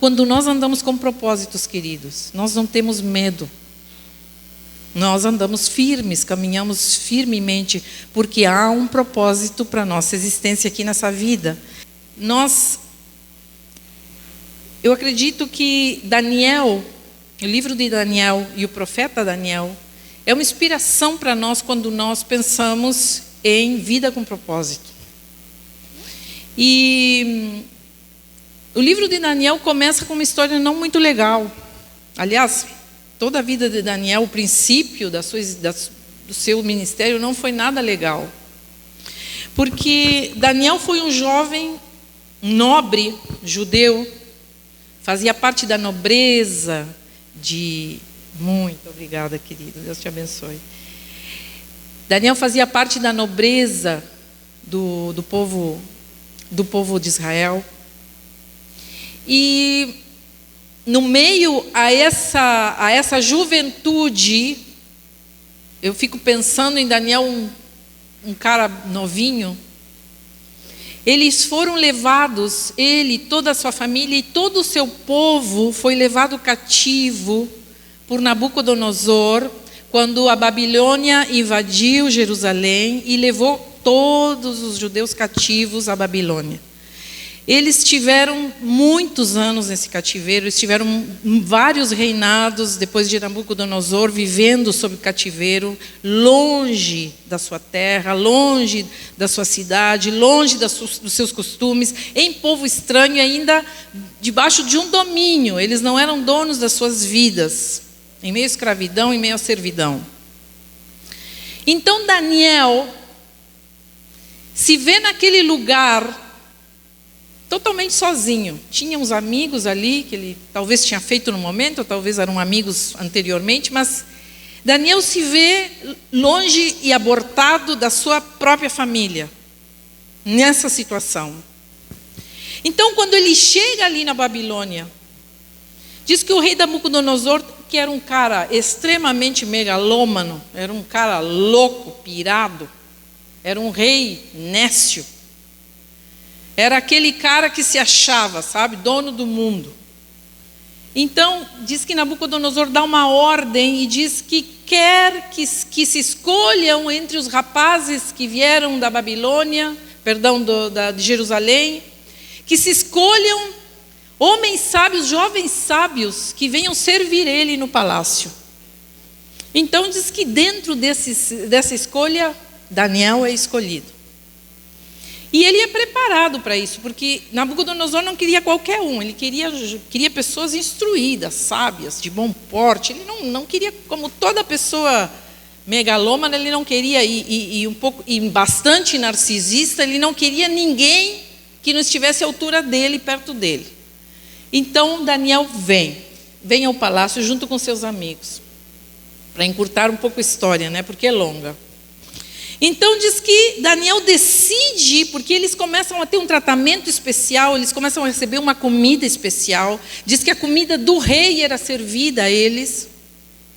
Quando nós andamos com propósitos, queridos, nós não temos medo. Nós andamos firmes, caminhamos firmemente, porque há um propósito para a nossa existência aqui nessa vida. Eu acredito que Daniel, o livro de Daniel e o profeta Daniel, é uma inspiração para nós quando nós pensamos em vida com propósito. E o livro de Daniel começa com uma história não muito legal. Aliás, toda a vida de Daniel, o princípio do seu ministério não foi nada legal. Porque Daniel foi um jovem nobre judeu, fazia parte da nobreza de... Muito obrigada, querido, Deus te abençoe. Daniel fazia parte da nobreza do povo de Israel. E no meio a essa juventude, eu fico pensando em Daniel, um cara novinho. Eles foram levados, ele, toda a sua família e todo o seu povo foi levado cativo por Nabucodonosor, quando a Babilônia invadiu Jerusalém e levou todos os judeus cativos à Babilônia. Eles tiveram muitos anos nesse cativeiro, eles tiveram vários reinados depois de Nabucodonosor, vivendo sob cativeiro, longe da sua terra, longe da sua cidade, longe dos seus costumes, em povo estranho e ainda debaixo de um domínio. Eles não eram donos das suas vidas, em meio à escravidão, em meio à servidão. Então Daniel se vê naquele lugar totalmente sozinho. Tinha uns amigos ali, que ele talvez tinha feito no momento, ou talvez eram amigos anteriormente, mas Daniel se vê longe e abortado da sua própria família, nessa situação. Então, quando ele chega ali na Babilônia, diz que o rei Nabucodonosor, que era um cara extremamente megalômano, era um cara louco, pirado, era um rei nécio, era aquele cara que se achava, sabe, dono do mundo. Então, diz que Nabucodonosor dá uma ordem e diz que quer que se escolham entre os rapazes que vieram da Babilônia, de Jerusalém, que se escolham homens sábios, jovens sábios, que venham servir ele no palácio. Então, diz que dentro dessa escolha, Daniel é escolhido. E ele é preparado para isso, porque Nabucodonosor não queria qualquer um, ele queria pessoas instruídas, sábias, de bom porte. Ele não queria, como toda pessoa megalômana, ele não queria, e bastante narcisista, ele não queria ninguém que não estivesse à altura dele, perto dele. Então Daniel vem ao palácio junto com seus amigos, para encurtar um pouco a história, né, porque é longa. Então diz que Daniel decide, porque eles começam a ter um tratamento especial, eles começam a receber uma comida especial. Diz que a comida do rei era servida a eles,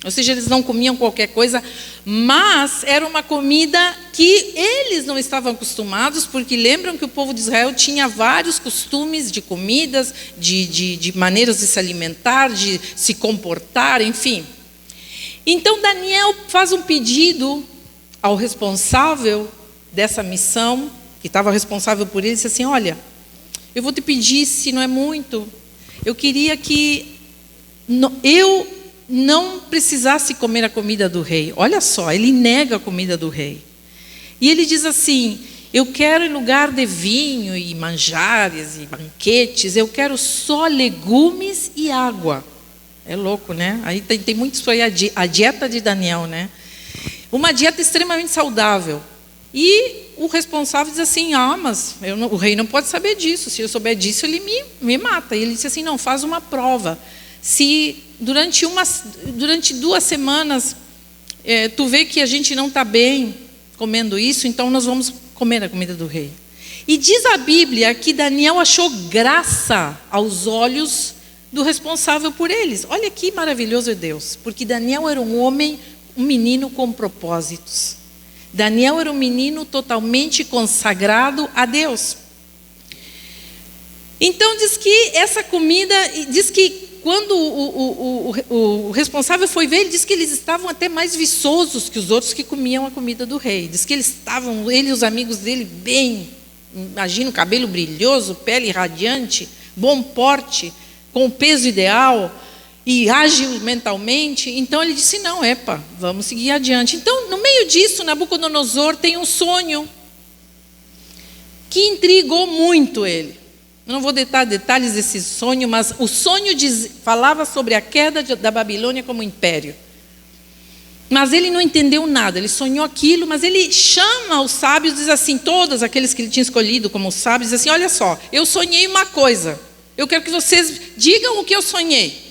ou seja, eles não comiam qualquer coisa, mas era uma comida que eles não estavam acostumados, porque lembram que o povo de Israel tinha vários costumes de comidas, de maneiras de se alimentar, de se comportar, enfim. Então Daniel faz um pedido ao responsável dessa missão, que estava responsável por ele, disse assim: olha, eu vou te pedir, se não é muito, eu queria que eu não precisasse comer a comida do rei. Olha só, ele nega a comida do rei. E ele diz assim: eu quero, em lugar de vinho e manjares e banquetes, eu quero só legumes e água. É louco, né? Aí tem muito isso aí, a dieta de Daniel, né? Uma dieta extremamente saudável. E o responsável diz assim: mas o rei não pode saber disso. Se eu souber disso, ele me mata. E ele disse assim: não, faz uma prova. Se durante 2 semanas tu vê que a gente não está bem comendo isso, então nós vamos comer a comida do rei. E diz a Bíblia que Daniel achou graça aos olhos do responsável por eles. Olha que maravilhoso é Deus. Porque Daniel era um menino com propósitos. Daniel era um menino totalmente consagrado a Deus. Então diz que essa comida, diz que quando o responsável foi ver, ele disse que eles estavam até mais viçosos que os outros que comiam a comida do rei. Diz que eles estavam, ele e os amigos dele, bem, imagina, cabelo brilhoso, pele radiante, bom porte, com o peso ideal e ágil mentalmente. Então ele disse, não, vamos seguir adiante. Então, no meio disso, Nabucodonosor tem um sonho que intrigou muito ele. Eu não vou dar detalhes desse sonho, mas o sonho falava sobre a queda da Babilônia como império. Mas ele não entendeu nada, ele sonhou aquilo, mas ele chama os sábios, diz assim, todos aqueles que ele tinha escolhido como sábios, diz assim, olha só, eu sonhei uma coisa, eu quero que vocês digam o que eu sonhei.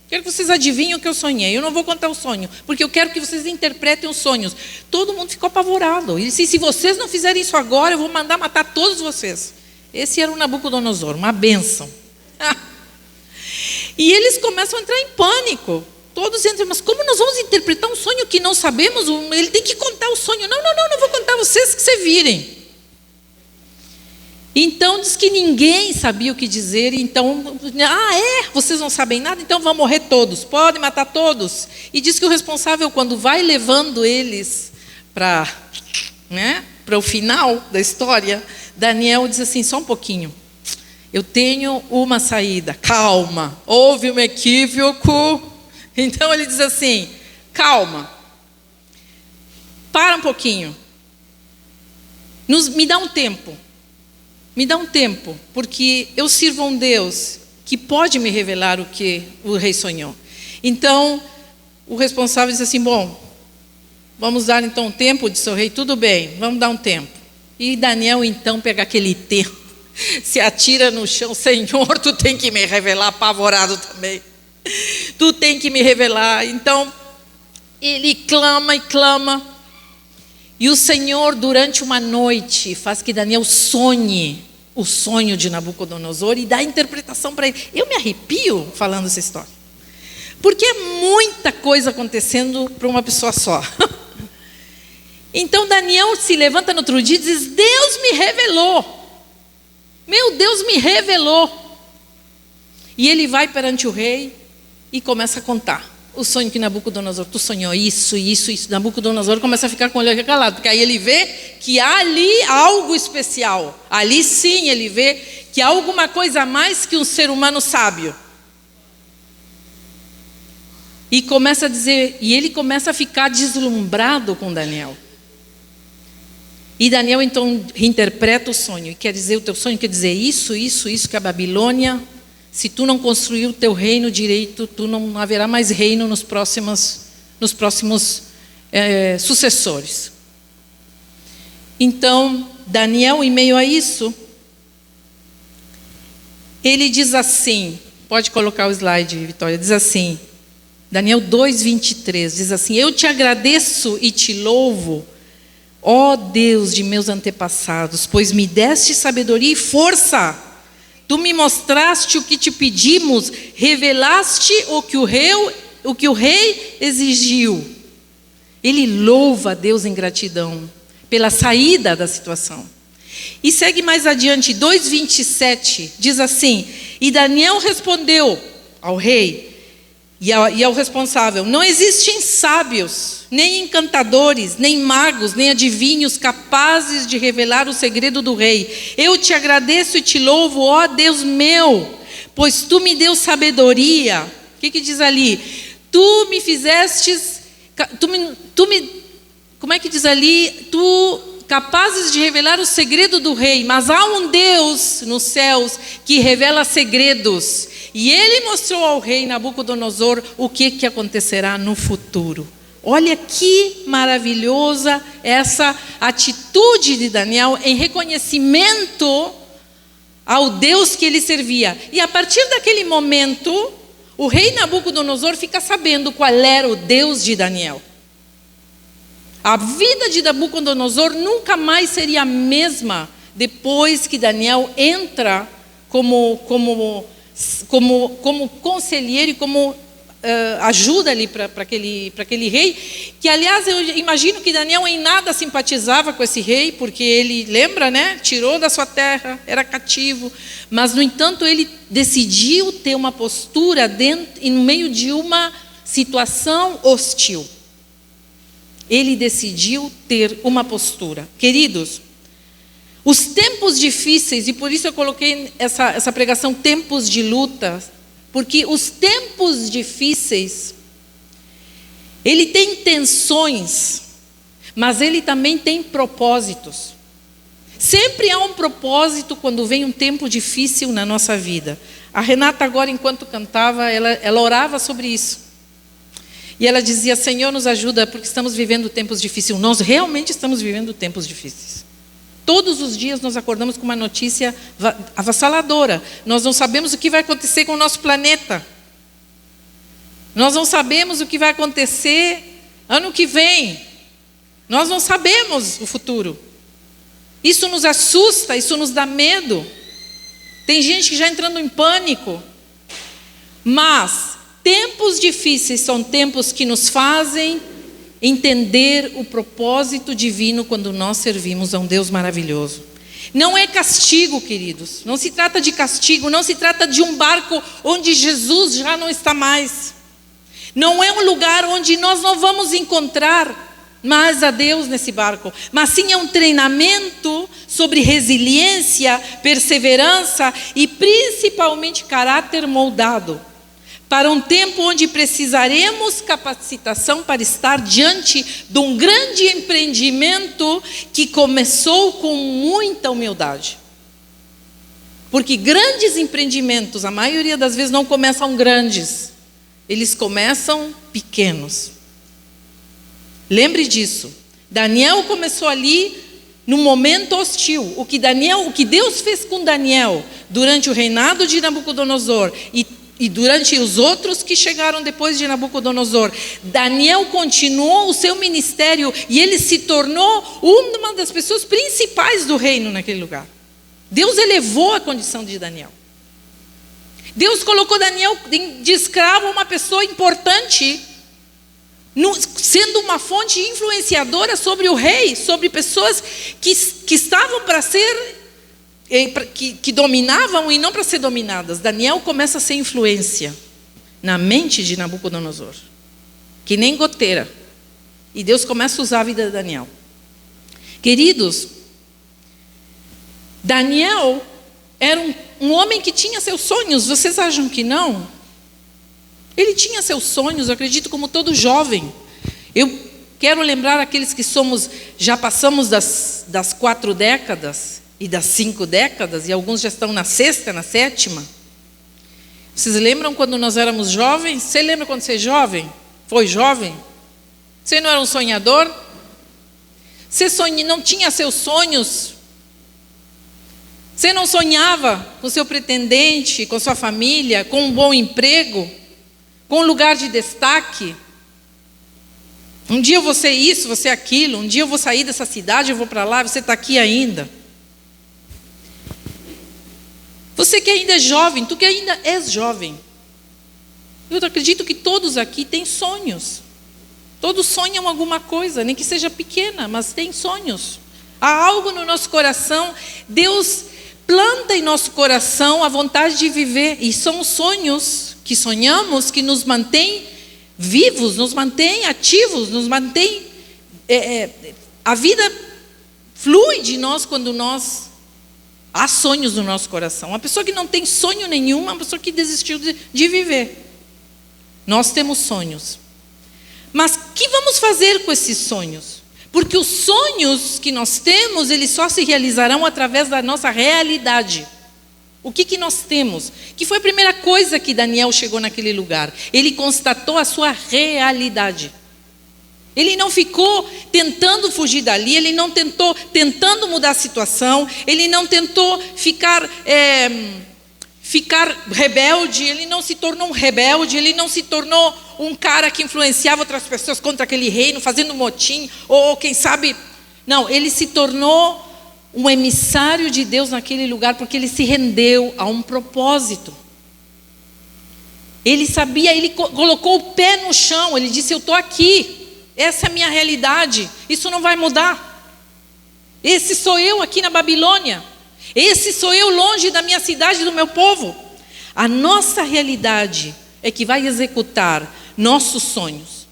Quero que vocês adivinhem o que eu sonhei. Eu não vou contar o sonho, porque eu quero que vocês interpretem os sonhos. Todo mundo ficou apavorado. Ele disse, se vocês não fizerem isso agora, eu vou mandar matar todos vocês. Esse era o Nabucodonosor, uma bênção. E eles começam a entrar em pânico. Todos entram, mas como nós vamos interpretar um sonho que não sabemos? Ele tem que contar o sonho. Não vou contar, vocês que se virem. Então diz que ninguém sabia o que dizer. Então, vocês não sabem nada? Então vão morrer todos, podem matar todos. E diz que o responsável, quando vai levando eles para o final da história, Daniel diz assim, só um pouquinho, eu tenho uma saída, calma, houve um equívoco. Então ele diz assim, calma, para um pouquinho, me dá um tempo. Me dá um tempo, porque eu sirvo a um Deus que pode me revelar o que o rei sonhou. Então, o responsável diz assim, bom, vamos dar então um tempo, disse o rei, tudo bem, vamos dar um tempo. E Daniel então pega aquele tempo, se atira no chão, Senhor, tu tem que me revelar, apavorado também. Tu tem que me revelar. Então, ele clama e clama. E o Senhor, durante uma noite, faz que Daniel sonhe o sonho de Nabucodonosor e dá a interpretação para ele. Eu me arrepio falando essa história, porque é muita coisa acontecendo para uma pessoa só. Então Daniel se levanta no outro dia e diz, Deus me revelou. Meu Deus me revelou. E ele vai perante o rei e começa a contar o sonho que Nabucodonosor, tu sonhou isso. Nabucodonosor começa a ficar com o olho regalado, porque aí ele vê que há ali algo especial. Ali sim ele vê que há alguma coisa a mais que um ser humano sábio. E começa a dizer, e ele começa a ficar deslumbrado com Daniel. E Daniel então reinterpreta o sonho, e quer dizer, o teu sonho quer dizer isso, que a Babilônia, se tu não construir o teu reino direito, tu não haverá mais reino nos próximos sucessores. Então, Daniel, em meio a isso, ele diz assim, pode colocar o slide, Vitória, diz assim, Daniel 2:23, diz assim, eu te agradeço e te louvo, ó Deus de meus antepassados, pois me deste sabedoria e força. Tu me mostraste o que te pedimos, revelaste o que o rei exigiu. Ele louva a Deus em gratidão pela saída da situação. E segue mais adiante, 2:27, diz assim, e Daniel respondeu ao rei e ao responsável, não existem sábios, nem encantadores, nem magos, nem adivinhos capazes de revelar o segredo do rei. Eu te agradeço e te louvo, ó Deus meu, pois tu me deu sabedoria. O que diz ali? Tu me fizestes, como é que diz ali? Tu capazes de revelar o segredo do rei, mas há um Deus nos céus que revela segredos. E ele mostrou ao rei Nabucodonosor o que acontecerá no futuro. Olha que maravilhosa essa atitude de Daniel em reconhecimento ao Deus que ele servia. E a partir daquele momento, o rei Nabucodonosor fica sabendo qual era o Deus de Daniel. A vida de Nabucodonosor nunca mais seria a mesma depois que Daniel entra como conselheiro e como ajuda ali para aquele rei, que aliás eu imagino que Daniel em nada simpatizava com esse rei, porque ele, lembra, né? Tirou da sua terra, era cativo, mas no entanto ele decidiu ter uma postura no meio de uma situação hostil. Ele decidiu ter uma postura. Queridos, os tempos difíceis, e por isso eu coloquei essa pregação, tempos de luta, porque os tempos difíceis, ele tem tensões, mas ele também tem propósitos. Sempre há um propósito quando vem um tempo difícil na nossa vida. A Renata agora, enquanto cantava, ela orava sobre isso. E ela dizia: Senhor, nos ajuda, porque estamos vivendo tempos difíceis. Nós realmente estamos vivendo tempos difíceis. Todos os dias nós acordamos com uma notícia avassaladora. Nós não sabemos o que vai acontecer com o nosso planeta. Nós não sabemos o que vai acontecer ano que vem. Nós não sabemos o futuro. Isso nos assusta, isso nos dá medo. Tem gente que já entrando em pânico. Mas tempos difíceis são tempos que nos fazem entender o propósito divino quando nós servimos a um Deus maravilhoso. Não é castigo, queridos. Não se trata de castigo, não se trata de um barco onde Jesus já não está mais. Não é um lugar onde nós não vamos encontrar mais a Deus nesse barco, mas sim é um treinamento sobre resiliência, perseverança e principalmente caráter moldado, para um tempo onde precisaremos capacitação para estar diante de um grande empreendimento que começou com muita humildade. Porque grandes empreendimentos, a maioria das vezes não começam grandes, eles começam pequenos. Lembre disso. Daniel começou ali num momento hostil. O que Deus fez com Daniel durante o reinado de Nabucodonosor e durante os outros que chegaram depois de Nabucodonosor, Daniel continuou o seu ministério e ele se tornou uma das pessoas principais do reino naquele lugar. Deus elevou a condição de Daniel. Deus colocou Daniel de escravo, uma pessoa importante, sendo uma fonte influenciadora sobre o rei, sobre pessoas que estavam para ser, que dominavam e não para ser dominadas. Daniel começa a ser influência na mente de Nabucodonosor, que nem goteira. E Deus começa a usar a vida de Daniel. Queridos, Daniel era um homem que tinha seus sonhos. Vocês acham que não? Ele tinha seus sonhos, eu acredito, como todo jovem. Eu quero lembrar aqueles que já passamos das 4 décadas e das 5 décadas, e alguns já estão na 6ª, na 7ª. Vocês lembram quando nós éramos jovens? Você lembra quando você é jovem? Foi jovem? Você não era um sonhador? Você não tinha seus sonhos? Você não sonhava com seu pretendente, com sua família, com um bom emprego, com um lugar de destaque? Um dia eu vou ser isso, vou ser aquilo. Um dia eu vou sair dessa cidade, eu vou para lá, você está aqui ainda. Você que ainda é jovem, tu que ainda és jovem. Eu acredito que todos aqui têm sonhos. Todos sonham alguma coisa, nem que seja pequena, mas têm sonhos. Há algo no nosso coração. Deus planta em nosso coração a vontade de viver. E são os sonhos que sonhamos que nos mantêm vivos, nos mantêm ativos, nos mantém. A vida flui de nós quando há sonhos no nosso coração. Uma pessoa que não tem sonho nenhum é uma pessoa que desistiu de viver. Nós temos sonhos. Mas o que vamos fazer com esses sonhos? Porque os sonhos que nós temos, eles só se realizarão através da nossa realidade. O que nós temos? Que foi a primeira coisa que Daniel chegou naquele lugar. Ele constatou a sua realidade. Ele não ficou tentando fugir dali, ele não tentou tentando mudar a situação, ele não tentou ficar rebelde, ele não se tornou um rebelde, ele não se tornou um cara que influenciava outras pessoas contra aquele reino, fazendo motim, ou quem sabe... Não, ele se tornou um emissário de Deus naquele lugar, porque ele se rendeu a um propósito. Ele sabia, ele colocou o pé no chão, ele disse: eu estou aqui. Essa é a minha realidade. Isso não vai mudar. Esse sou eu aqui na Babilônia. Esse sou eu longe da minha cidade e do meu povo. A nossa realidade é que vai executar nossos sonhos.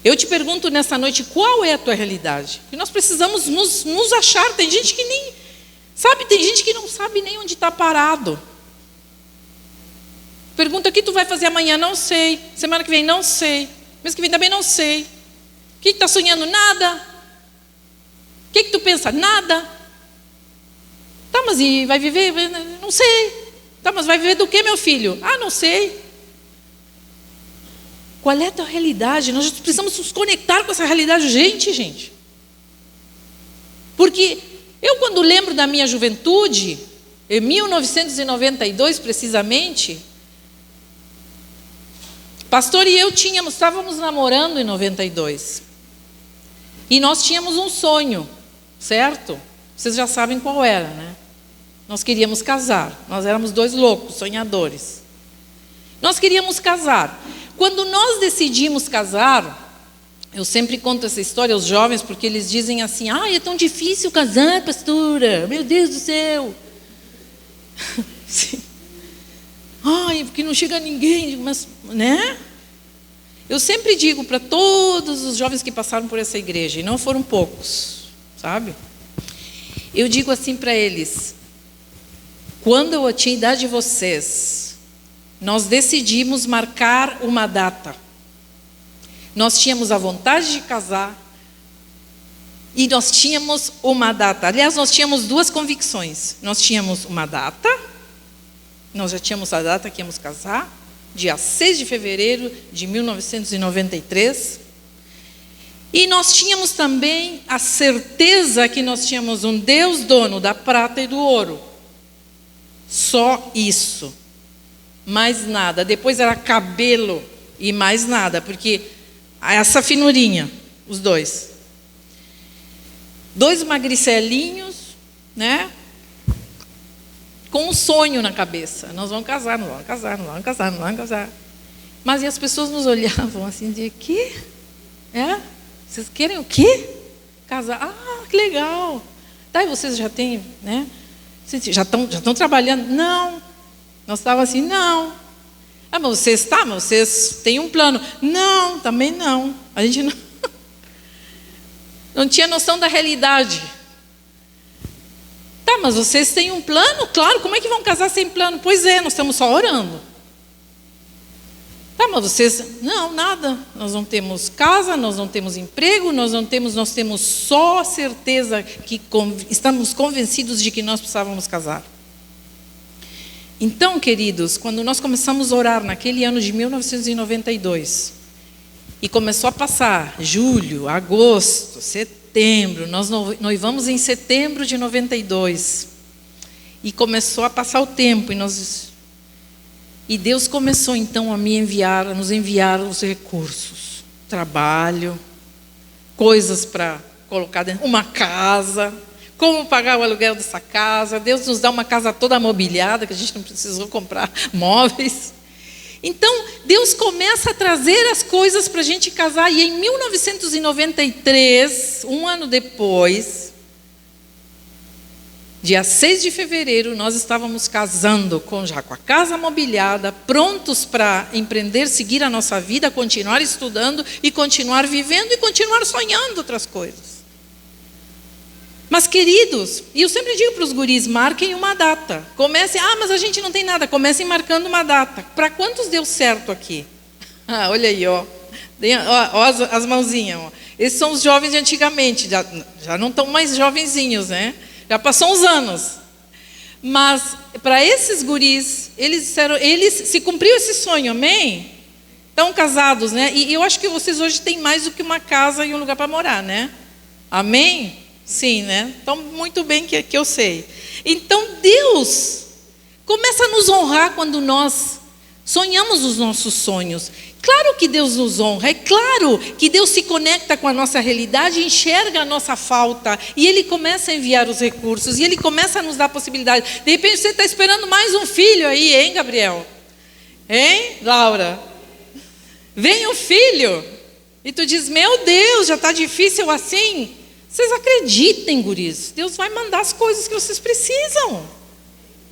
Eu te pergunto nessa noite, qual é a tua realidade? Porque nós precisamos nos achar. Tem gente que nem sabe, tem gente que não sabe nem onde está parado. Pergunta, o que tu vai fazer amanhã? Não sei. Semana que vem, não sei. Mês que vem também não sei. O que está sonhando? Nada. O que tu pensa? Nada. Tá, mas e vai viver? Não sei. Tá, mas vai viver do que, meu filho? Ah, não sei. Qual é a tua realidade? Nós precisamos nos conectar com essa realidade urgente, gente. Porque eu, quando lembro da minha juventude, em 1992 precisamente, pastor e eu estávamos namorando em 92. E nós tínhamos um sonho, certo? Vocês já sabem qual era, né? Nós queríamos casar. Nós éramos dois loucos, sonhadores. Nós queríamos casar. Quando nós decidimos casar, eu sempre conto essa história aos jovens, porque eles dizem assim, é tão difícil casar, pastora, meu Deus do céu. Sim. Porque não chega ninguém, mas, né? Eu sempre digo para todos os jovens que passaram por essa igreja, e não foram poucos, sabe? Eu digo assim para eles, quando eu tinha a idade de vocês, nós decidimos marcar uma data. Nós tínhamos a vontade de casar e nós tínhamos uma data. Aliás, nós tínhamos duas convicções. Nós tínhamos uma data, nós já tínhamos a data que íamos casar, dia 6 de fevereiro de 1993. E nós tínhamos também a certeza que nós tínhamos um Deus dono da prata e do ouro. Só isso. Mais nada. Depois era cabelo e mais nada, porque essa finurinha, os dois. Dois magricelinhos, né? Com um sonho na cabeça. Nós vamos casar, não vamos casar, não vamos casar, não vamos casar. Mas e as pessoas nos olhavam assim de quê? Vocês querem o quê? Casar? Que legal. Tá, e vocês já têm, né? Vocês já estão trabalhando? Não. Nós estávamos assim, não. Mas vocês têm um plano? Não, também não. A gente não tinha noção da realidade. Tá, mas vocês têm um plano? Claro, como é que vão casar sem plano? Pois é, nós estamos só orando. Tá, mas vocês... Não, nada. Nós não temos casa, nós não temos emprego, nós temos só certeza que estamos convencidos de que nós precisávamos casar. Então, queridos, quando nós começamos a orar naquele ano de 1992, e começou a passar julho, agosto, setembro, nós noivamos em setembro de 92, e começou a passar o tempo, e Deus começou então a nos enviar os recursos, trabalho, coisas para colocar dentro, uma casa, como pagar o aluguel dessa casa. Deus nos dá uma casa toda mobiliada, que a gente não precisou comprar móveis. Então, Deus começa a trazer as coisas para a gente casar. E em 1993, um ano depois, dia 6 de fevereiro, nós estávamos casando já com a casa mobiliada, prontos para empreender, seguir a nossa vida, continuar estudando e continuar vivendo e continuar sonhando outras coisas. Mas, queridos, e eu sempre digo para os guris, marquem uma data. Comecem, mas a gente não tem nada. Comecem marcando uma data. Para quantos deu certo aqui? Olha aí, ó as mãozinhas. Ó. Esses são os jovens de antigamente. Já não estão mais jovenzinhos, né? Já passou uns anos. Mas, para esses guris, eles disseram, se cumpriu esse sonho, amém? Estão casados, né? E eu acho que vocês hoje têm mais do que uma casa e um lugar para morar, né? Amém? Sim, né? Então, muito bem que eu sei. Então, Deus começa a nos honrar quando nós sonhamos os nossos sonhos. Claro que Deus nos honra, é claro que Deus se conecta com a nossa realidade, enxerga a nossa falta, e Ele começa a enviar os recursos, e Ele começa a nos dar possibilidades. De repente, você está esperando mais um filho aí, hein, Gabriel? Hein, Laura? Vem o filho. E tu diz, meu Deus, já está difícil assim. Vocês acreditem, guris, Deus vai mandar as coisas que vocês precisam.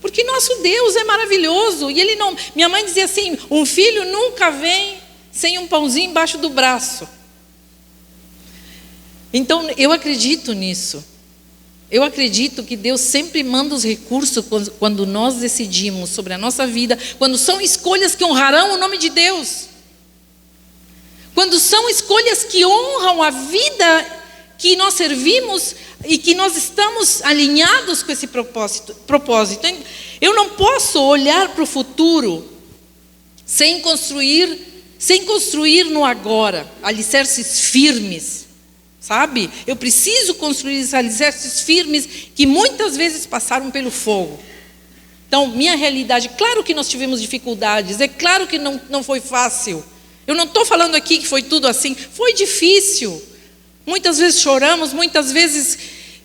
Porque nosso Deus é maravilhoso. E Ele não... Minha mãe dizia assim, um filho nunca vem sem um pãozinho embaixo do braço. Então, eu acredito nisso. Eu acredito que Deus sempre manda os recursos quando nós decidimos sobre a nossa vida, quando são escolhas que honrarão o nome de Deus. Quando são escolhas que honram a vida que nós servimos e que nós estamos alinhados com esse propósito. Eu não posso olhar para o futuro sem construir no agora alicerces firmes, sabe? Eu preciso construir esses alicerces firmes que muitas vezes passaram pelo fogo. Então, minha realidade, claro que nós tivemos dificuldades, é claro que não foi fácil. Eu não estou falando aqui que foi tudo assim, foi difícil. Muitas vezes choramos, muitas vezes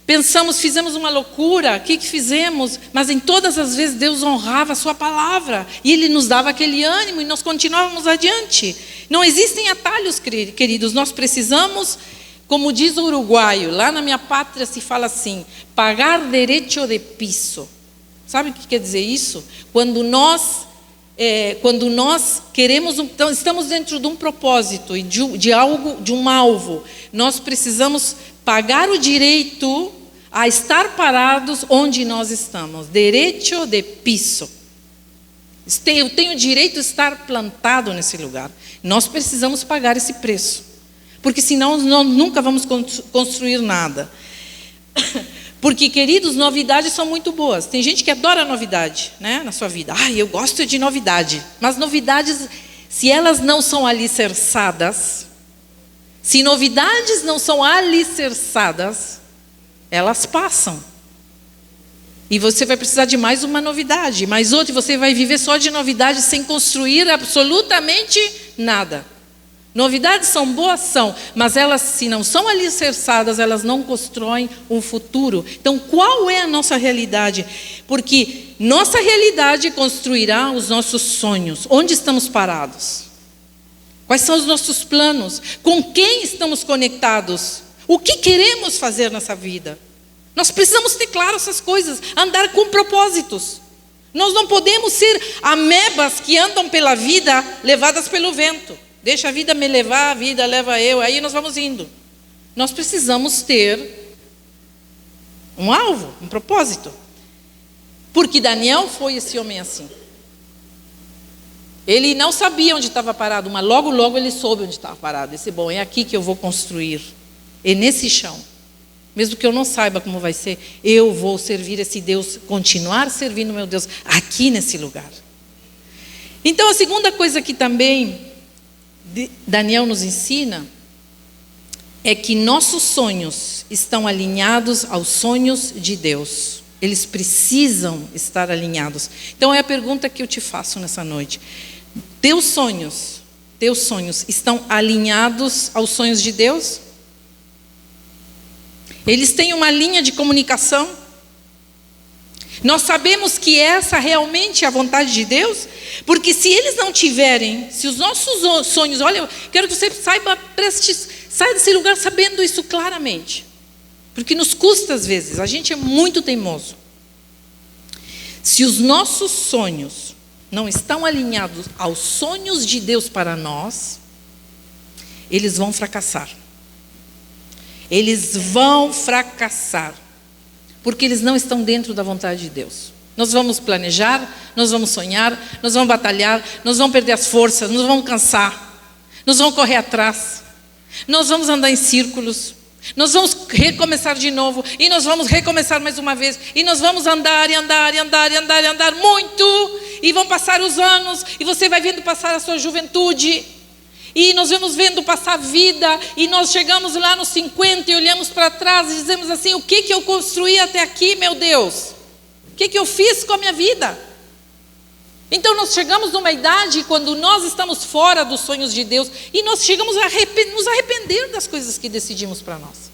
pensamos, fizemos uma loucura, o que fizemos? Mas em todas as vezes Deus honrava a sua palavra, e Ele nos dava aquele ânimo, e nós continuávamos adiante. Não existem atalhos, queridos, nós precisamos, como diz o uruguaio, lá na minha pátria se fala assim, pagar derecho de piso. Sabe o que quer dizer isso? Quando nós queremos, então, estamos dentro de um propósito e de um alvo, nós precisamos pagar o direito a estar parados onde nós estamos. Derecho de piso. Eu tenho direito de estar plantado nesse lugar. Nós precisamos pagar esse preço, porque senão nós nunca vamos construir nada. Porque, queridos, novidades são muito boas. Tem gente que adora novidade, né, na sua vida. Eu gosto de novidade. Mas novidades, se elas não são alicerçadas, se novidades não são alicerçadas, elas passam. E você vai precisar de mais uma novidade, mais outra, e você vai viver só de novidade sem construir absolutamente nada. Novidades são boas, mas elas, se não são alicerçadas, elas não constroem um futuro. Então, qual é a nossa realidade? Porque nossa realidade construirá os nossos sonhos. Onde estamos parados? Quais são os nossos planos? Com quem estamos conectados? O que queremos fazer nessa vida? Nós precisamos ter claro essas coisas, andar com propósitos. Nós não podemos ser amebas que andam pela vida levadas pelo vento. Deixa a vida me levar, a vida leva eu, aí nós vamos indo. Nós precisamos ter um alvo, um propósito. Porque Daniel foi esse homem assim. Ele não sabia onde estava parado, mas logo ele soube onde estava parado. Ele disse, bom, é aqui que eu vou construir. É nesse chão. Mesmo que eu não saiba como vai ser, eu vou servir esse Deus, continuar servindo meu Deus aqui nesse lugar. Então, a segunda coisa que também Daniel nos ensina é que nossos sonhos estão alinhados aos sonhos de Deus. Eles precisam estar alinhados. Então é a pergunta que eu te faço nessa noite. Teus sonhos estão alinhados aos sonhos de Deus? Eles têm uma linha de comunicação? Nós sabemos que essa realmente é a vontade de Deus? Porque se eles não tiverem, se os nossos sonhos, olha, eu quero que você saia desse lugar sabendo isso claramente. Porque nos custa às vezes, a gente é muito teimoso. Se os nossos sonhos não estão alinhados aos sonhos de Deus para nós, eles vão fracassar. Eles vão fracassar. Porque eles não estão dentro da vontade de Deus. Nós vamos planejar, nós vamos sonhar, nós vamos batalhar, nós vamos perder as forças, nós vamos cansar, nós vamos correr atrás, nós vamos andar em círculos, nós vamos recomeçar de novo, e nós vamos recomeçar mais uma vez, e nós vamos andar muito, e vão passar os anos, e você vai vendo passar a sua juventude, e nós vamos vendo passar a vida, e nós chegamos lá nos 50 e olhamos para trás e dizemos assim, o que eu construí até aqui, meu Deus? O que eu fiz com a minha vida? Então nós chegamos numa idade quando nós estamos fora dos sonhos de Deus, e nós chegamos a nos arrepender das coisas que decidimos para nós.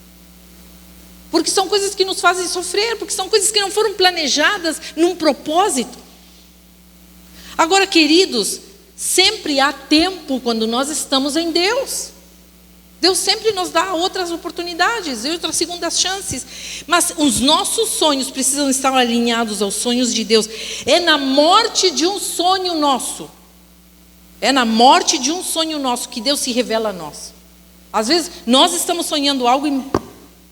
Porque são coisas que nos fazem sofrer, porque são coisas que não foram planejadas num propósito. Agora, queridos, sempre há tempo quando nós estamos em Deus. Deus sempre nos dá outras oportunidades, outras segundas chances. Mas os nossos sonhos precisam estar alinhados aos sonhos de Deus. É na morte de um sonho nosso. É na morte de um sonho nosso que Deus se revela a nós. Às vezes nós estamos sonhando algo e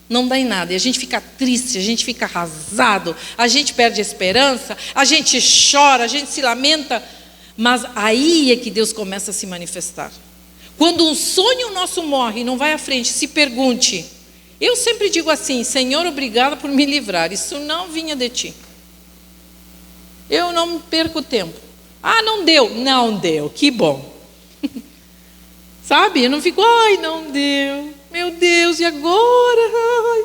não dá em nada. E a gente fica triste, a gente fica arrasado, a gente perde a esperança, a gente chora, a gente se lamenta. Mas aí é que Deus começa a se manifestar. Quando um sonho nosso morre e não vai à frente, se pergunte. Eu sempre digo assim: Senhor, obrigado por me livrar. Isso não vinha de ti. Eu não perco tempo. Ah, não deu. Não deu, que bom. Sabe? Eu não fico, ai, não deu. Meu Deus, e agora? Ai,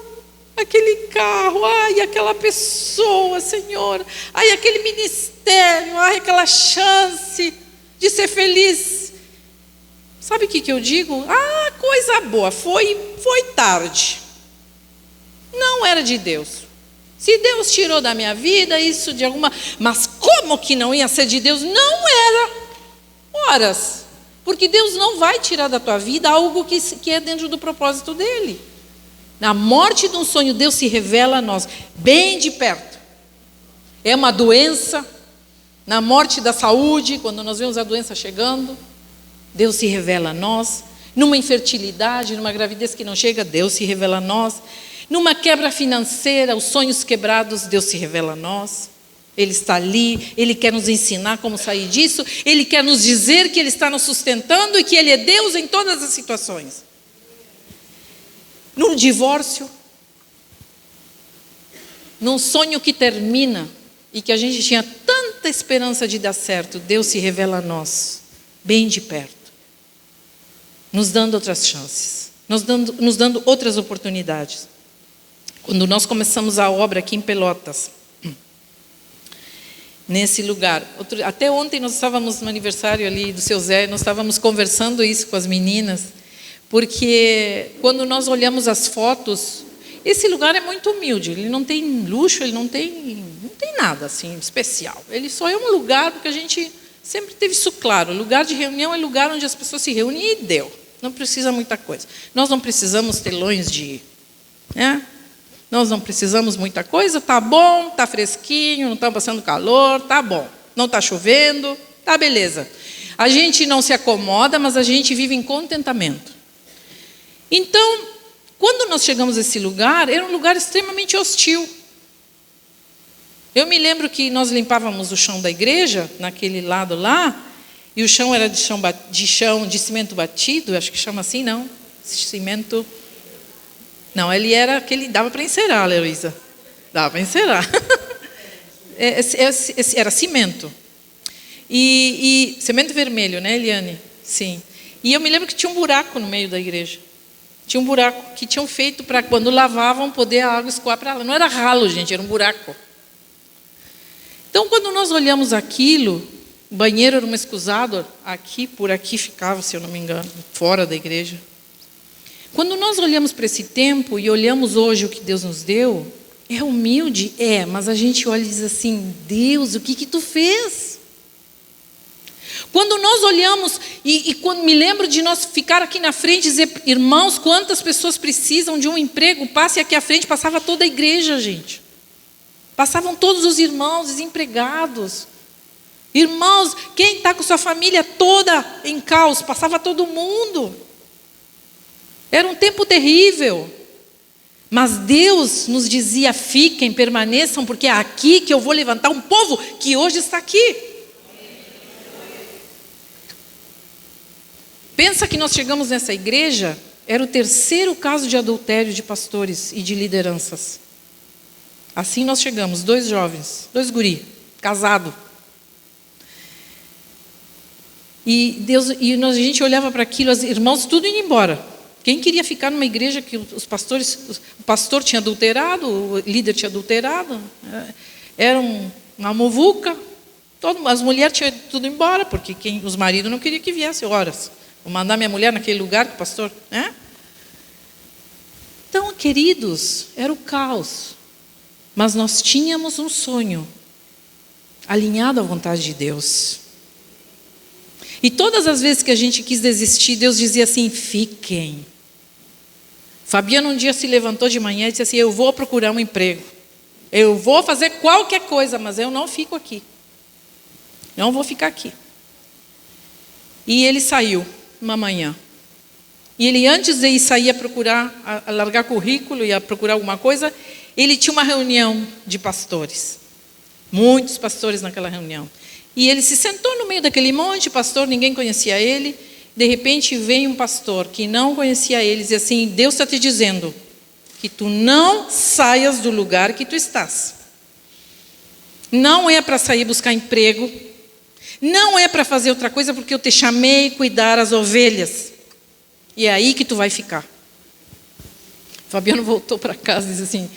aquele carro, ai, aquela pessoa, Senhor. Ai, aquele ministério, ai, aquela chance de ser feliz. Sabe o que eu digo? Ah, coisa boa, foi tarde. Não era de Deus. Se Deus tirou da minha vida isso de alguma... Mas como que não ia ser de Deus? Não era. Horas. Porque Deus não vai tirar da tua vida algo que é dentro do propósito dele. Na morte de um sonho, Deus se revela a nós, bem de perto. É uma doença. Na morte da saúde, quando nós vemos a doença chegando, Deus se revela a nós. Numa infertilidade, numa gravidez que não chega, Deus se revela a nós. Numa quebra financeira, os sonhos quebrados, Deus se revela a nós. Ele está ali, Ele quer nos ensinar como sair disso. Ele quer nos dizer que Ele está nos sustentando e que Ele é Deus em todas as situações. Num divórcio, num sonho que termina e que a gente tinha tanta esperança de dar certo, Deus se revela a nós, bem de perto. Nos dando outras chances, nos dando outras oportunidades. Quando nós começamos a obra aqui em Pelotas, nesse lugar, até ontem nós estávamos no aniversário ali do seu Zé, nós estávamos conversando isso com as meninas, porque quando nós olhamos as fotos, esse lugar é muito humilde, ele não tem luxo, ele não tem nada assim especial, ele só é um lugar, porque a gente sempre teve isso claro, lugar de reunião é lugar onde as pessoas se reúnem e deu. Não precisa muita coisa. Nós não precisamos telões de... né? Nós não precisamos muita coisa. Tá bom, tá fresquinho, não está passando calor, tá bom. Não está chovendo, tá beleza. A gente não se acomoda, mas a gente vive em contentamento. Então, quando nós chegamos a esse lugar, era um lugar extremamente hostil. Eu me lembro que nós limpávamos o chão da igreja, naquele lado lá, e o chão era de cimento batido, acho que chama assim, não? Cimento... Não, ele era aquele... Dava para encerar, Heloísa. Dava para encerar. Era cimento. E cimento vermelho, né, Eliane? Sim. E eu me lembro que tinha um buraco no meio da igreja. Tinha um buraco que tinham feito para quando lavavam poder a água escoar para lá. Não era ralo, gente, era um buraco. Então, quando nós olhamos aquilo... O banheiro era um escusado, por aqui ficava, se eu não me engano, fora da igreja. Quando nós olhamos para esse tempo e olhamos hoje o que Deus nos deu, é humilde? É, mas a gente olha e diz assim, Deus, o que tu fez? Quando nós olhamos, e quando me lembro de nós ficar aqui na frente e dizer, irmãos, quantas pessoas precisam de um emprego, passe aqui à frente, passava toda a igreja, gente. Passavam todos os irmãos desempregados. Irmãos, quem está com sua família toda em caos? Passava todo mundo. Era um tempo terrível. Mas Deus nos dizia, fiquem, permaneçam, porque é aqui que eu vou levantar um povo que hoje está aqui. Pensa que nós chegamos nessa igreja, era o 3º caso de adultério de pastores e de lideranças. Assim nós chegamos, 2 jovens, 2 guri, casados. A gente olhava para aquilo, os irmãos tudo indo embora. Quem queria ficar numa igreja que o pastor tinha adulterado, o líder tinha adulterado, era uma muvuca, as mulheres tinham tudo embora, porque os maridos não queriam que viesse horas. Vou mandar minha mulher naquele lugar que o pastor... Então, queridos, era o caos. Mas nós tínhamos um sonho alinhado à vontade de Deus. E todas as vezes que a gente quis desistir, Deus dizia assim, fiquem, Fabiano um dia se levantou de manhã e disse assim: eu vou procurar um emprego. Eu vou fazer qualquer coisa, mas eu não fico aqui. Não vou ficar aqui. E ele saiu uma manhã. E ele, antes de sair a procurar, a largar currículo e a procurar alguma coisa, ele tinha uma reunião de pastores. Muitos pastores naquela reunião. E ele se sentou no meio daquele monte de pastor, ninguém conhecia ele. De repente vem um pastor que não conhecia ele e diz assim: Deus está te dizendo que tu não saias do lugar que tu estás. Não é para sair buscar emprego. Não é para fazer outra coisa, porque eu te chamei cuidar as ovelhas. E é aí que tu vai ficar. Fabiano voltou para casa e disse assim: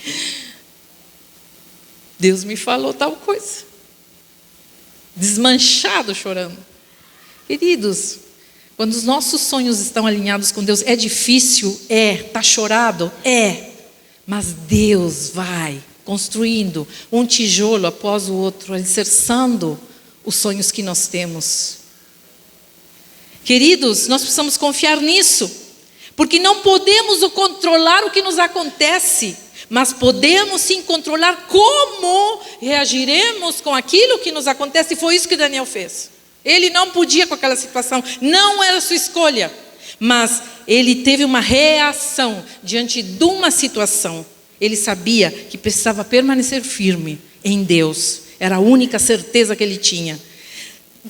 Deus me falou tal coisa. Desmanchado, chorando. Queridos, quando os nossos sonhos estão alinhados com Deus, é difícil? Está chorado? Mas Deus vai construindo um tijolo após o outro, alicerçando os sonhos que nós temos. Queridos, nós precisamos confiar nisso, porque não podemos controlar o que nos acontece, mas podemos sim controlar como reagiremos com aquilo que nos acontece. E foi isso que Daniel fez. Ele não podia com aquela situação, não era sua escolha, mas ele teve uma reação diante de uma situação. Ele sabia que precisava permanecer firme em Deus, era a única certeza que ele tinha.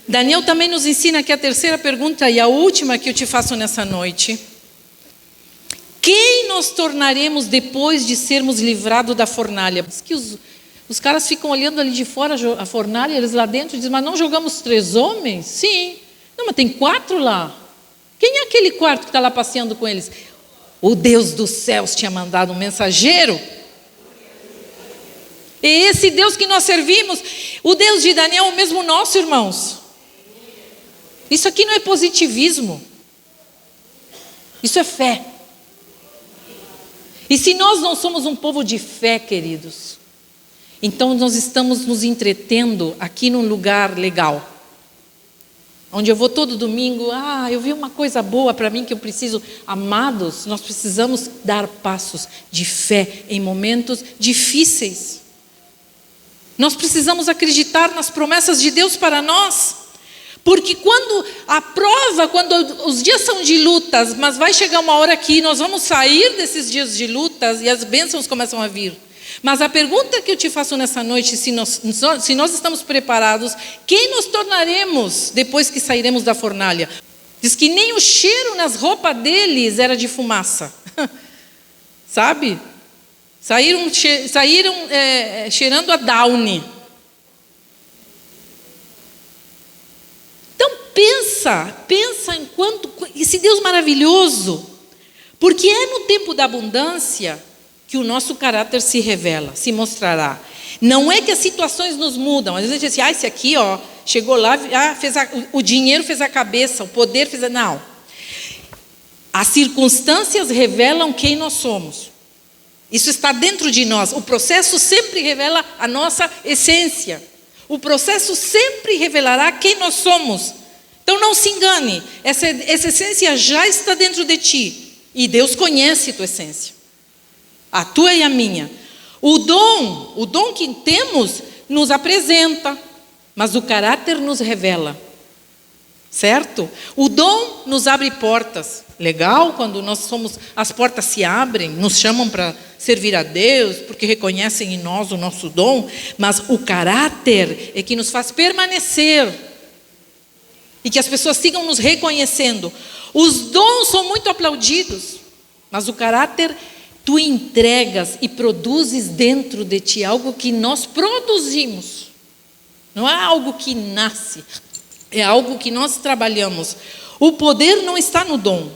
Daniel também nos ensina aqui a terceira pergunta e a última que eu te faço nessa noite. Quem nos tornaremos depois de sermos livrados da fornalha? Que os caras ficam olhando ali de fora a fornalha, eles lá dentro dizem: mas não jogamos 3 homens? Sim. Não, mas tem 4 lá. Quem é aquele quarto que está lá passeando com eles? O Deus dos céus tinha mandado um mensageiro. E esse Deus que nós servimos, o Deus de Daniel é o mesmo nosso, irmãos. Isso aqui não é positivismo. Isso é fé. E se nós não somos um povo de fé, queridos, então nós estamos nos entretendo aqui num lugar legal. Onde eu vou todo domingo, eu vi uma coisa boa para mim que eu preciso. Amados, nós precisamos dar passos de fé em momentos difíceis. Nós precisamos acreditar nas promessas de Deus para nós. Porque quando a prova, quando os dias são de lutas, mas vai chegar uma hora que nós vamos sair desses dias de lutas e as bênçãos começam a vir. Mas a pergunta que eu te faço nessa noite, se nós estamos preparados, quem nos tornaremos depois que sairemos da fornalha? Diz que nem o cheiro nas roupas deles era de fumaça. Sabe? Saíram cheirando a Downy. Então pensa em esse Deus maravilhoso. Porque é no tempo da abundância que o nosso caráter se revela, se mostrará. Não é que as situações nos mudam. Às vezes a gente diz assim: esse aqui chegou lá, o dinheiro fez a cabeça, o poder fez a... Não. As circunstâncias revelam quem nós somos. Isso está dentro de nós. O processo sempre revela a nossa essência. O processo sempre revelará quem nós somos. Então não se engane. Essa essência já está dentro de ti. E Deus conhece a tua essência. A tua e a minha. O dom que temos nos apresenta, mas o caráter nos revela. Certo? O dom nos abre portas. Legal quando as portas se abrem, nos chamam para servir a Deus, porque reconhecem em nós o nosso dom, mas o caráter é que nos faz permanecer e que as pessoas sigam nos reconhecendo. Os dons são muito aplaudidos, mas o caráter tu entregas e produzes dentro de ti algo que nós produzimos. Não é algo que nasce, é algo que nós trabalhamos. O poder não está no dom.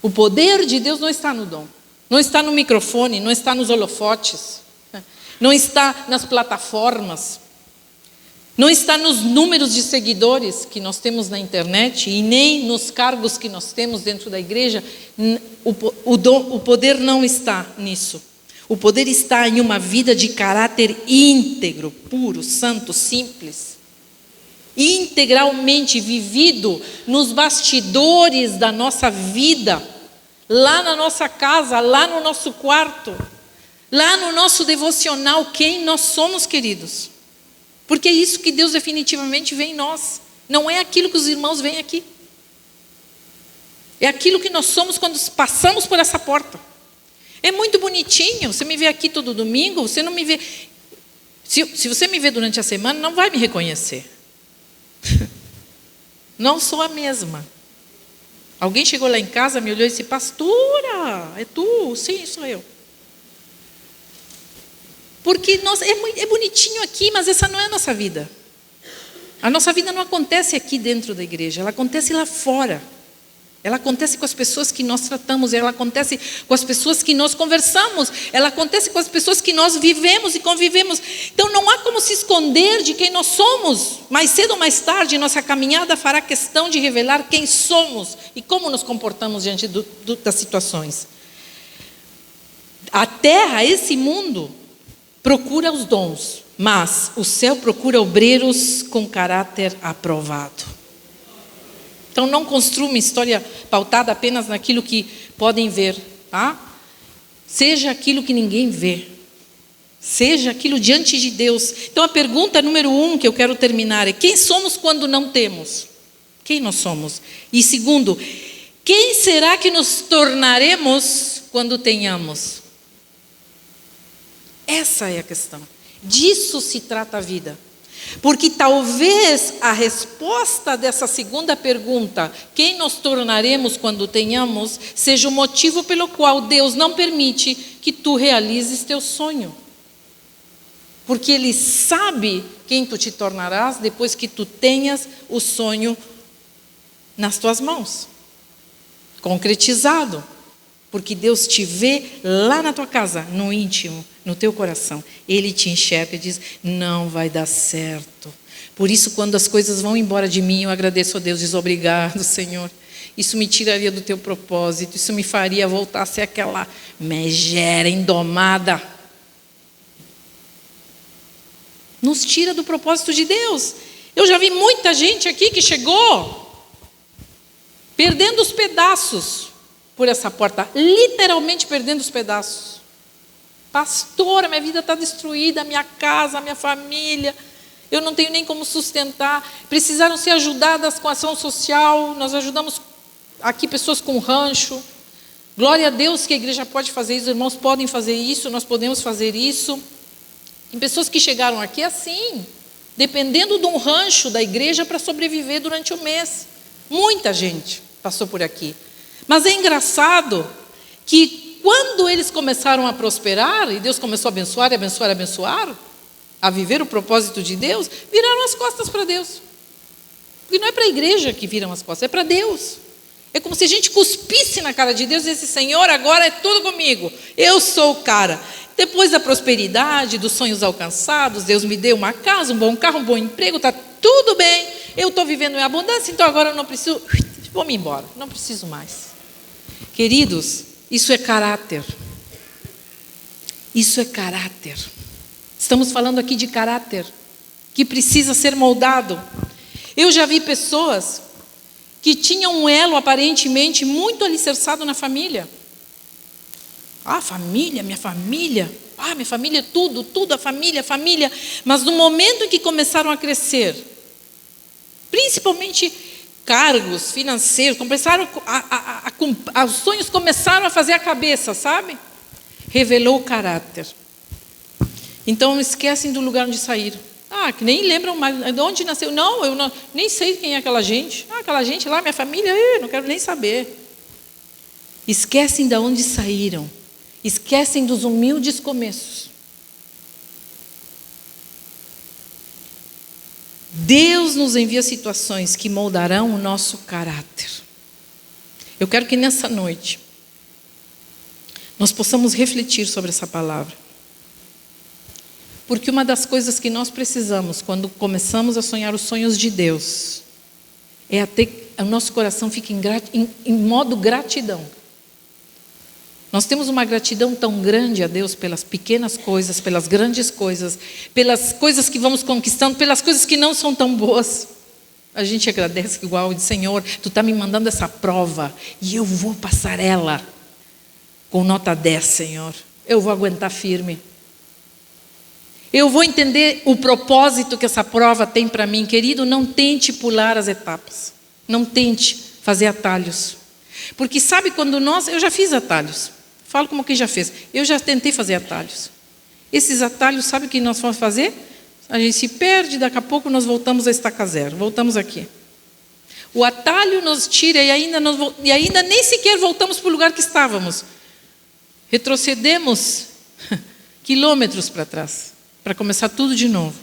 O poder de Deus não está no dom. Não está no microfone, não está nos holofotes, não está nas plataformas, não está nos números de seguidores que nós temos na internet e nem nos cargos que nós temos dentro da igreja. O poder não está nisso. O poder está em uma vida de caráter íntegro, puro, santo, simples. Integralmente vivido nos bastidores da nossa vida. lá na nossa casa, lá no nosso quarto, lá no nosso devocional, quem nós somos, queridos. Porque é isso que Deus definitivamente vê em nós. Não é aquilo que os irmãos veem aqui. É aquilo que nós somos quando passamos por essa porta. É muito bonitinho. Você me vê aqui todo domingo, você não me vê. Se você me vê durante a semana, não vai me reconhecer. Não sou a mesma. Alguém chegou lá em casa, me olhou e disse: pastora, é tu? Sim, sou eu. Porque é bonitinho aqui, mas essa não é a nossa vida. A nossa vida não acontece aqui dentro da igreja, ela acontece lá fora. Ela acontece com as pessoas que nós tratamos, ela acontece com as pessoas que nós conversamos, ela acontece com as pessoas que nós vivemos e convivemos. Então não há como se esconder de quem nós somos. Mais cedo ou mais tarde, nossa caminhada fará questão de revelar quem somos e como nos comportamos diante das situações. A terra, esse mundo, procura os dons, mas o céu procura obreiros com caráter aprovado. Então não construa uma história pautada apenas naquilo que podem ver, tá? Seja aquilo que ninguém vê. Seja aquilo diante de Deus. Então a pergunta número 1 que eu quero terminar é: quem somos quando não temos? Quem nós somos? E segundo, quem será que nos tornaremos quando tenhamos? Essa é a questão. Disso se trata a vida. Porque talvez a resposta dessa segunda pergunta, quem nos tornaremos quando tenhamos, seja o motivo pelo qual Deus não permite que tu realizes teu sonho. Porque Ele sabe quem tu te tornarás depois que tu tenhas o sonho nas tuas mãos, concretizado. Porque Deus te vê lá na tua casa, no íntimo, no teu coração. Ele te enxerga e diz: não vai dar certo. Por isso, quando as coisas vão embora de mim, eu agradeço a Deus, diz: obrigado, Senhor. Isso me tiraria do teu propósito, isso me faria voltar a ser aquela megera indomada. Nos tira do propósito de Deus. Eu já vi muita gente aqui que chegou perdendo os pedaços por essa porta, literalmente perdendo os pedaços. Pastora, minha vida está destruída, minha casa, minha família, eu não tenho nem como sustentar. Precisaram ser ajudadas com ação social. Nós ajudamos aqui pessoas com rancho. Glória a Deus que a igreja pode fazer isso, os irmãos podem fazer isso, nós podemos fazer isso. Tem pessoas que chegaram aqui assim, dependendo de um rancho da igreja para sobreviver durante o mês. Muita gente passou por aqui. Mas é engraçado que quando eles começaram a prosperar, e Deus começou a abençoar, abençoar, abençoar, a viver o propósito de Deus, viraram as costas para Deus. Porque não é para a igreja que viram as costas, é para Deus. É como se a gente cuspisse na cara de Deus e disse: Senhor, agora é tudo comigo, eu sou o cara. Depois da prosperidade, dos sonhos alcançados, Deus me deu uma casa, um bom carro, um bom emprego, está tudo bem, eu estou vivendo em abundância, então agora eu não preciso, vou-me embora, não preciso mais. Queridos, isso é caráter. Isso é caráter. Estamos falando aqui de caráter que precisa ser moldado. Eu já vi pessoas que tinham um elo aparentemente muito alicerçado na família. Família, minha família. Minha família é tudo, tudo, a família. Mas no momento em que começaram a crescer, principalmente cargos financeiros, começaram os sonhos começaram a fazer a cabeça, sabe? Revelou o caráter. Então esquecem do lugar onde saíram. Que nem lembram mais de onde nasceu. Não, eu nem sei quem é aquela gente. Aquela gente lá, minha família, não quero nem saber. Esquecem de onde saíram. Esquecem dos humildes começos. Deus nos envia situações que moldarão o nosso caráter. Eu quero que nessa noite nós possamos refletir sobre essa palavra. Porque uma das coisas que nós precisamos quando começamos a sonhar os sonhos de Deus é o nosso coração fique em modo gratidão. Nós temos uma gratidão tão grande a Deus pelas pequenas coisas, pelas grandes coisas, pelas coisas que vamos conquistando, pelas coisas que não são tão boas. A gente agradece igual, diz: Senhor, Tu está me mandando essa prova e eu vou passar ela com nota 10, Senhor. Eu vou aguentar firme. Eu vou entender o propósito que essa prova tem para mim. Querido, não tente pular as etapas. Não tente fazer atalhos. Porque sabe quando eu já fiz atalhos. Falo como quem já fez. Eu já tentei fazer atalhos. Esses atalhos, sabe o que nós vamos fazer? A gente se perde, daqui a pouco nós voltamos a estaca zero. Voltamos aqui. O atalho nos tira e ainda nem sequer voltamos para o lugar que estávamos. Retrocedemos quilômetros para trás, para começar tudo de novo.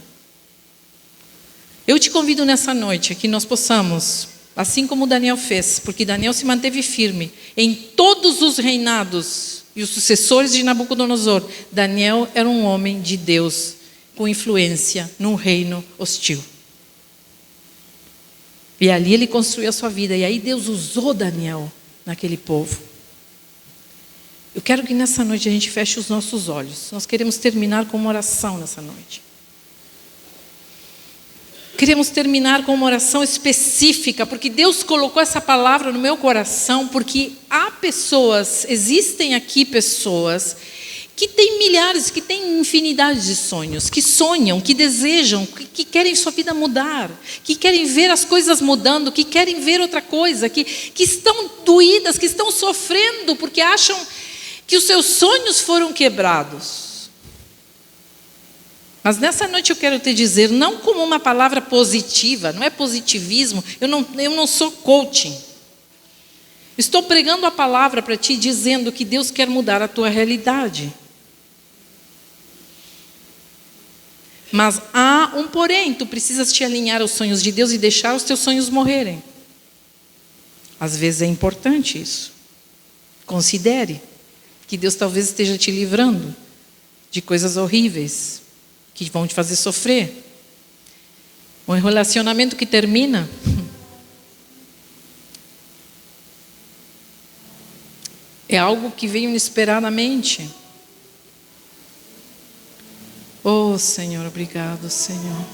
Eu te convido nessa noite a que nós possamos, assim como Daniel fez, porque Daniel se manteve firme em todos os reinados e os sucessores de Nabucodonosor. Daniel era um homem de Deus, com influência num reino hostil. E ali ele construiu a sua vida, e aí Deus usou Daniel naquele povo. Eu quero que nessa noite a gente feche os nossos olhos. Nós queremos terminar com uma oração nessa noite. Queremos terminar com uma oração específica, porque Deus colocou essa palavra no meu coração, porque existem aqui pessoas que têm milhares, que têm infinidade de sonhos, que sonham, que desejam, que querem sua vida mudar, que querem ver as coisas mudando, que querem ver outra coisa, que estão doídas, que estão sofrendo, porque acham que os seus sonhos foram quebrados. Mas nessa noite eu quero te dizer, não como uma palavra positiva, não é positivismo, eu não sou coaching. Estou pregando a palavra para ti, dizendo que Deus quer mudar a tua realidade. Mas há um porém, tu precisas te alinhar aos sonhos de Deus e deixar os teus sonhos morrerem. Às vezes é importante isso. Considere que Deus talvez esteja te livrando de coisas horríveis, que vão te fazer sofrer. Um relacionamento que termina. É algo que veio inesperadamente. Oh, Senhor, obrigado, Senhor.